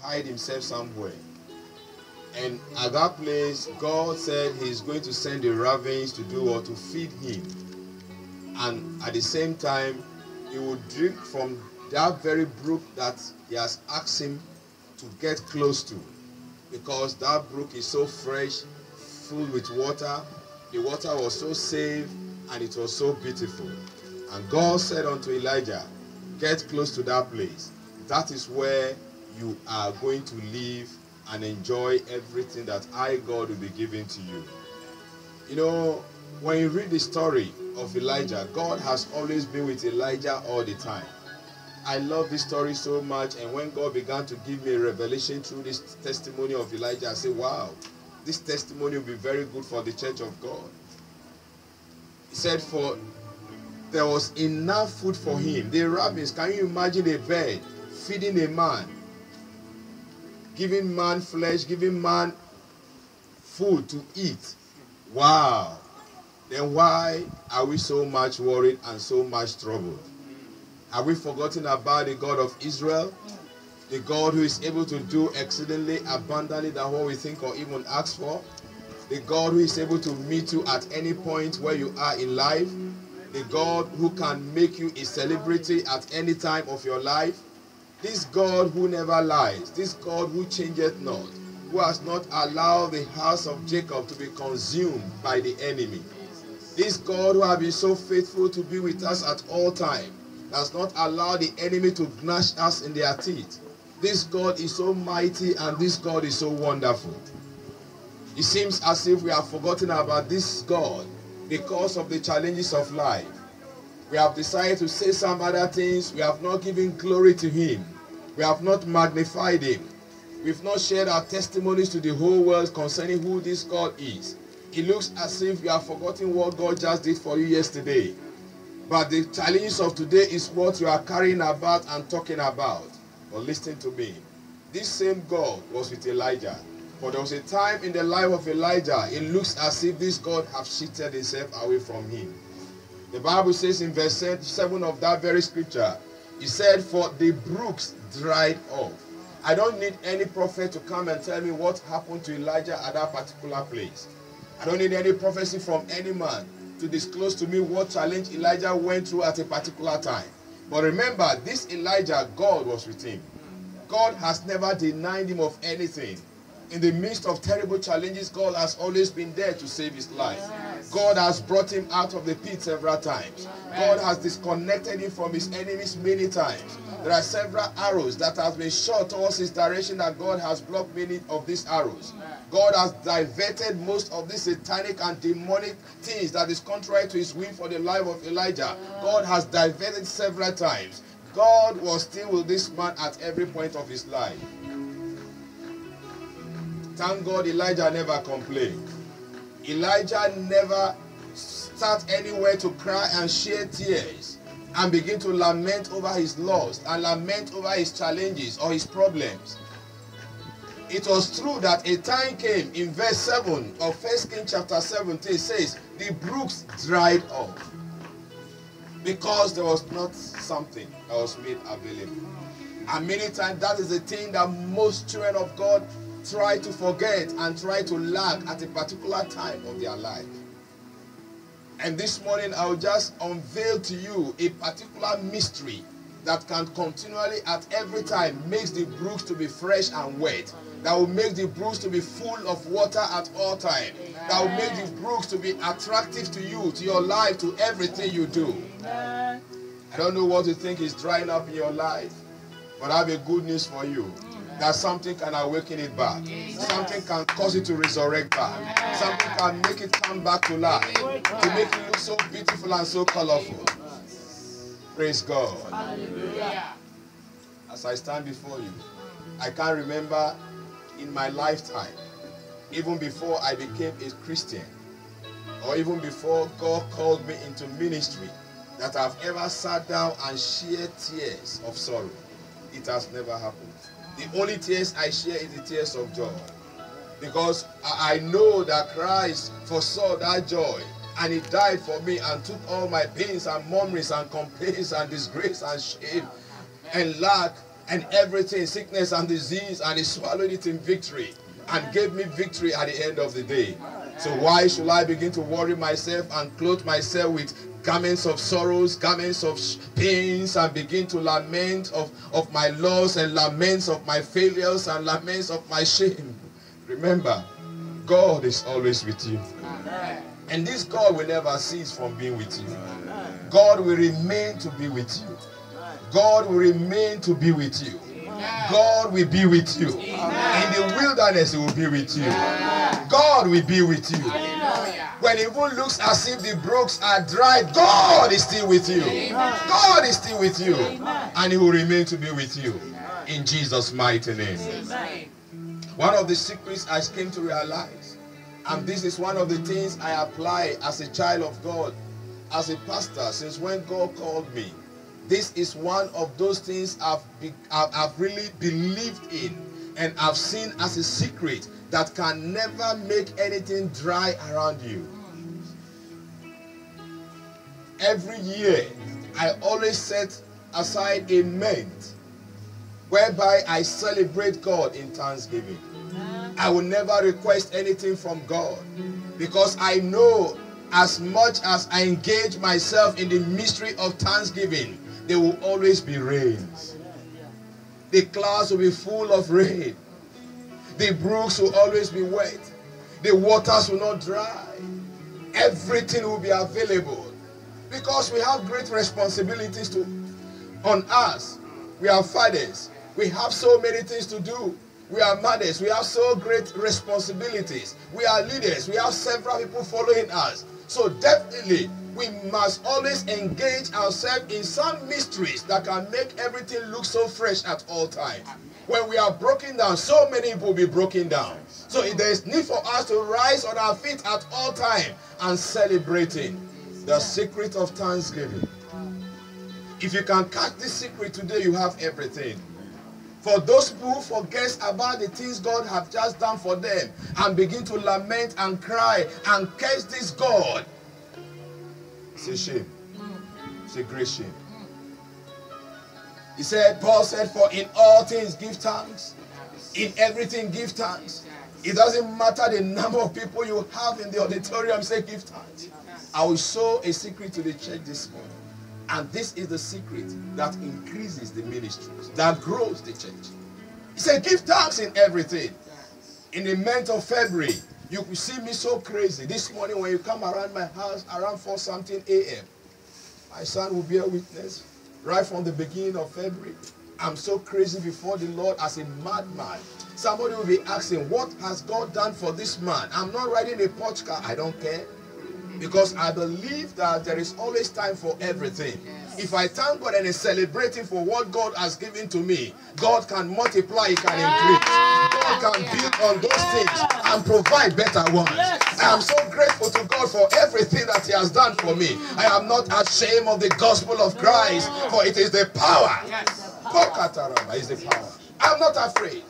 hide himself somewhere. And at that place, God said he's going to send the ravens to do or to feed him. And at the same time, he will drink from that very brook that he has asked him to get close to. Because that brook is so fresh, full with water. The water was so safe and it was so beautiful. And God said unto Elijah, get close to that place. That is where you are going to live and enjoy everything that I, God, will be giving to you. You know, when you read the story of Elijah, God has always been with Elijah all the time. I love this story so much, and when God began to give me a revelation through this testimony of Elijah, I said, wow, this testimony will be very good for the church of God. He said, for there was enough food for him. The ravens, can you imagine a bird feeding a man? Giving man flesh, giving man food to eat. Wow. Then why are we so much worried and so much troubled? Have we forgotten about the God of Israel? The God who is able to do exceedingly abundantly than what we think or even ask for? The God who is able to meet you at any point where you are in life? The God who can make you a celebrity at any time of your life? This God who never lies, this God who changeth not, who has not allowed the house of Jacob to be consumed by the enemy. This God who has been so faithful to be with us at all times, does not allow the enemy to gnash us in their teeth. This God is so mighty and this God is so wonderful. It seems as if we have forgotten about this God because of the challenges of life. We have decided to say some other things. We have not given glory to him. We have not magnified him. We've not shared our testimonies to the whole world concerning who this God is. It looks as if you have forgotten what God just did for you yesterday. But the challenges of today is what you are carrying about and talking about. But listen to me. This same God was with Elijah. But there was a time in the life of Elijah, it looks as if this God has shifted himself away from him. The Bible says in verse 7 of that very scripture, it said, for the brooks dried up. I don't need any prophet to come and tell me what happened to Elijah at that particular place. I don't need any prophecy from any man to disclose to me what challenge Elijah went through at a particular time. But remember, this Elijah, God was with him. God has never denied him of anything. In the midst of terrible challenges, God has always been there to save his life. Yes. God has brought him out of the pit several times. God has disconnected him from his enemies many times. There are several arrows that have been shot towards his direction that God has blocked many of these arrows. God has diverted most of these satanic and demonic things that is contrary to his will for the life of Elijah. God has diverted several times. God was still with this man at every point of his life. Thank God Elijah never complained. Elijah never sat anywhere to cry and shed tears and begin to lament over his loss and lament over his challenges or his problems. It was true that a time came in verse 7 of 1 Kings chapter 17, it says, the brooks dried up because there was not something that was made available. And many times that is the thing that most children of God try to forget and try to lack at a particular time of their life. And this morning I will just unveil to you a particular mystery that can continually at every time makes the brooks to be fresh and wet. That will make the brooks to be full of water at all times. That will make the brooks to be attractive to you, to your life, to everything you do. I don't know what you think is drying up in your life, but I have a good news for you. That something can awaken it back. Something can cause it to resurrect back. Something can make it come back to life. To make it look so beautiful and so colorful. Praise God. Hallelujah. As I stand before you, I can't remember in my lifetime, even before I became a Christian, or even before God called me into ministry, that I've ever sat down and shed tears of sorrow. It has never happened. The only tears I share is the tears of joy. Because I know that Christ foresaw that joy and he died for me and took all my pains and murmurings and complaints and disgrace and shame and lack and everything, sickness and disease, and he swallowed it in victory and gave me victory at the end of the day. So why should I begin to worry myself and clothe myself with garments of sorrows, garments of pains, and begin to lament of my loss, and laments of my failures, and laments of my shame? Remember, God is always with you. And this God will never cease from being with you. God will remain to be with you. God will remain to be with you. God will be with you. In the wilderness, he will be with you. God will be with you. When it even looks as if the brooks are dry, God is still with you. God is still with you. And he will remain to be with you. In Jesus' mighty name. One of the secrets I came to realize, and this is one of the things I apply as a child of God, as a pastor, since when God called me. This is one of those things I've really believed in, and I've seen as a secret that can never make anything dry around you. Every year, I always set aside a month whereby I celebrate God in thanksgiving. I will never request anything from God, because I know as much as I engage myself in the mystery of thanksgiving, there will always be rains. The clouds will be full of rain. The brooks will always be wet. The waters will not dry. Everything will be available, because we have great responsibilities on us. We are fathers. We have so many things to do. We are mothers. We have so great responsibilities. We are leaders. We have several people following us. So definitely, we must always engage ourselves in some mysteries that can make everything look so fresh at all times. When we are broken down, so many will be broken down. So there is need for us to rise on our feet at all times and celebrating the secret of thanksgiving. If you can catch this secret today, you have everything. For those people who forget about the things God has just done for them and begin to lament and cry and curse this God, it's a shame. It's a great shame. He said, Paul said, for in all things give thanks. In everything give thanks. It doesn't matter the number of people you have in the auditorium, say give thanks. I will show a secret to the church this morning. And this is the secret that increases the ministries, that grows the church. He said, give thanks in everything. In the month of February, you will see me so crazy. This morning when you come around my house around 4-something a.m., my son will bear witness. Right from the beginning of February, I'm so crazy before the Lord as a madman. Somebody will be asking, what has God done for this man? I'm not riding a Porsche car. I don't care. Because I believe that there is always time for everything. If I thank God and is celebrating for what God has given to me, God can multiply, He can increase. God can build on those things and provide better ones. I am so grateful to God for everything that He has done for me. I am not ashamed of the gospel of Christ, for it is the power. It's the power. I'm not afraid.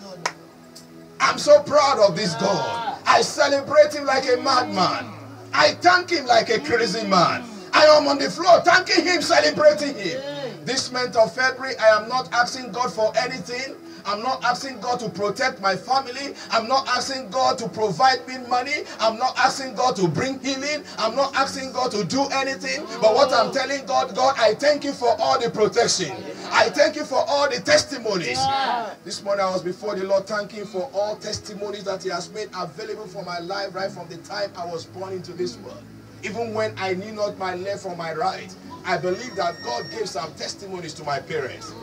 I'm so proud of this God. I celebrate Him like a madman. I thank Him like a crazy man. I am on the floor thanking Him, celebrating Him. This month of February, I am not asking God for anything. I'm not asking God to protect my family. I'm not asking God to provide me money. I'm not asking God to bring healing. I'm not asking God to do anything. But what I'm telling God, God, I thank you for all the protection. I thank you for all the testimonies. This morning I was before the Lord thanking Him for all testimonies that He has made available for my life right from the time I was born into this world. Even when I knew not my left from my right, I believe that God gave some testimonies to my parents.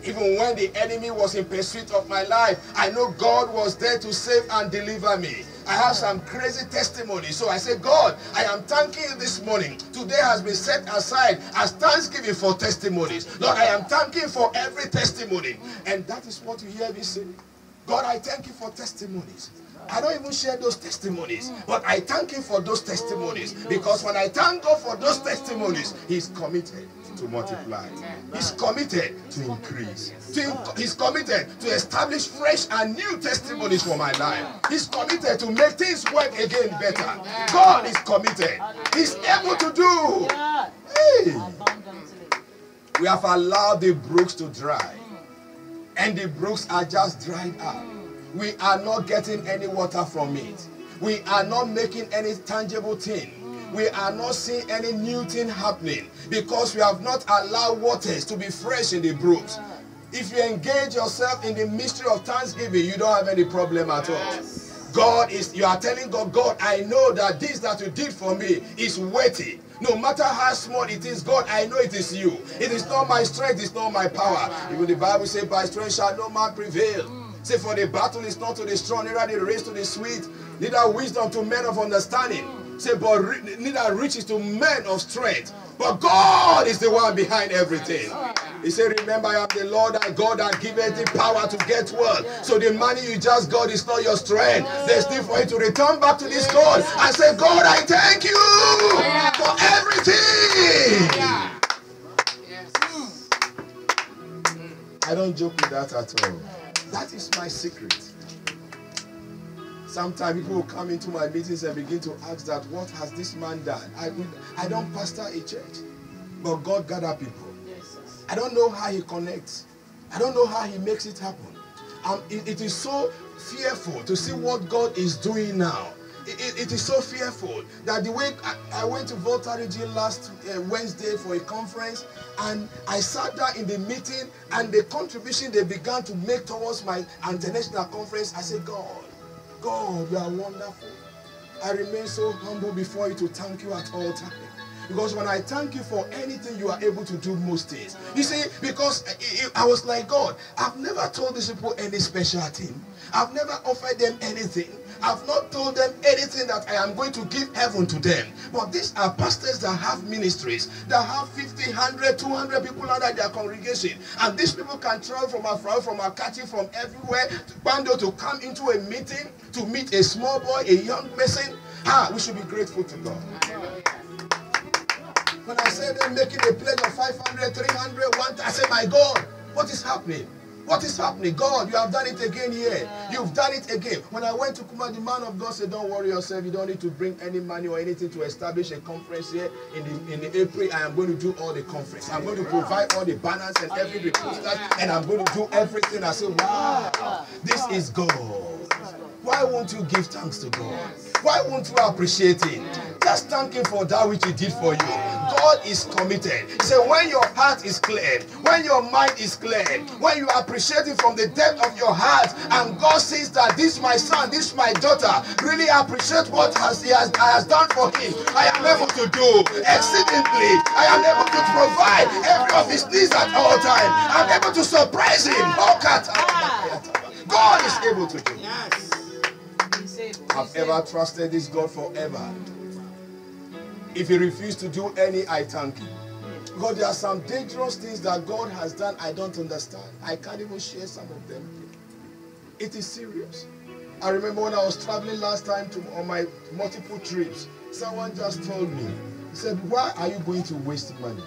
Even when the enemy was in pursuit of my life, I know God was there to save and deliver me. I have some crazy testimonies. So I say, God, I am thanking you this morning. Today has been set aside as thanksgiving for testimonies. Lord, I am thanking for every testimony. And that is what you hear me say. God, I thank you for testimonies. I don't even share those testimonies, but I thank Him for those testimonies, because when I thank God for those testimonies, He's committed to multiply. He's committed to increase. He's committed to establish fresh and new testimonies for my life. He's committed to make things work again better. God is committed. He's able to do. Hey. We have allowed the brooks to dry. and the brooks are just dried up. We are not getting any water from it. We are not making any tangible thing. We are not seeing any new thing happening because we have not allowed waters to be fresh in the brooks. If you engage yourself in the mystery of thanksgiving, you don't have any problem at all. You are telling God, God, I know that this that you did for me is weighty. No matter how small it is, God, I know it is you. It is not my strength, it's not my power. Even the Bible says, by strength shall no man prevail. Say, for the battle is not to the strong, neither the race to the sweet, neither wisdom to men of understanding. Say, but neither riches to men of strength. But God is the one behind everything. He said, remember, I am the Lord thy God that giveth the power to get wealth. So the money you just got is not your strength. There's need for you to return back to this God and say, God, I thank you for everything. I don't joke with that at all. That is my secret. Sometimes people will come into my meetings and begin to ask that, what has this man done? I don't pastor a church, but God gather people. I don't know how he connects. I don't know how he makes it happen. It is so fearful to see what God is doing now. It is so fearful that the way I went to Volta Region last Wednesday for a conference, and I sat there in the meeting, and the contribution they began to make towards my international conference, I said, God, you are wonderful. I remain so humble before you to thank you at all times. Because when I thank you for anything, you are able to do most things. You see, because I was like, God, I've never told these people any special thing. I've never offered them anything. I've not told them anything that I am going to give heaven to them. But these are pastors that have ministries, that have 50, 100, 200 people under their congregation. And these people can travel from afar, from Akati, from everywhere, to Bando, to come into a meeting, to meet a small boy, a young person. We should be grateful to God. When I say them making a pledge of 500, 300, 1, I say, my God, what is happening? What is happening? God, you have done it again here. You've done it again. When I went to Kuma, the man of God said, don't worry yourself. You don't need to bring any money or anything to establish a conference here. In the April, I am going to do all the conference. I'm going to provide all the banners and every posters, and I'm going to do everything. I said, wow, this is God. Why won't you give thanks to God? Why won't you appreciate Him? Just thank Him for that which He did for you. God is committed. He said, when your heart is clear, when your mind is clear, when you appreciate Him from the depth of your heart, and God says that this my son, this my daughter, really appreciate what He has done for him. I am able to do exceedingly. I am able to provide every of his needs at all times. I'm able to surprise him. God is able to do. I've ever trusted this God forever. If He refused to do any, I thank Him. Because there are some dangerous things that God has done I don't understand. I can't even share some of them. It is serious. I remember when I was traveling last time on my multiple trips, someone just told me, he said, why are you going to waste money?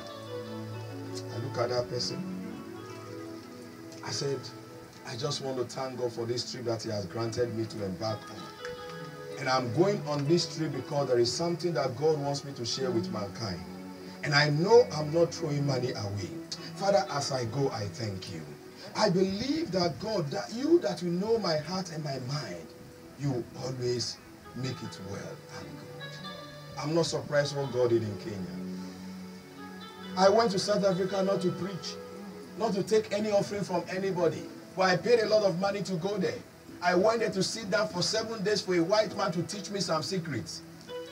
I look at that person. I said, I just want to thank God for this trip that He has granted me to embark on. And I'm going on this trip because there is something that God wants me to share with mankind. And I know I'm not throwing money away. Father, as I go, I thank you. I believe that God, that you know my heart and my mind, you always make it well and good. I'm not surprised what God did in Kenya. I went to South Africa not to preach, not to take any offering from anybody, but I paid a lot of money to go there. I went there to sit down for 7 days for a white man to teach me some secrets,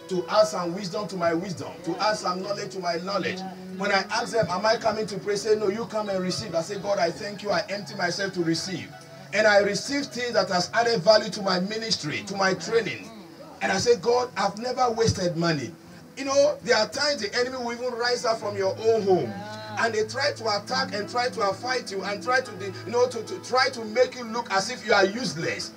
to add some wisdom to my wisdom, to add some knowledge to my knowledge. When I asked them, am I coming to pray? Say, no, you come and receive. I say, God, I thank you. I empty myself to receive. And I received things that has added value to my ministry, to my training. And I said, God, I've never wasted money. You know, there are times the enemy will even rise up from your own home. And they try to attack and try to fight you and try to, to try to make you look as if you are useless.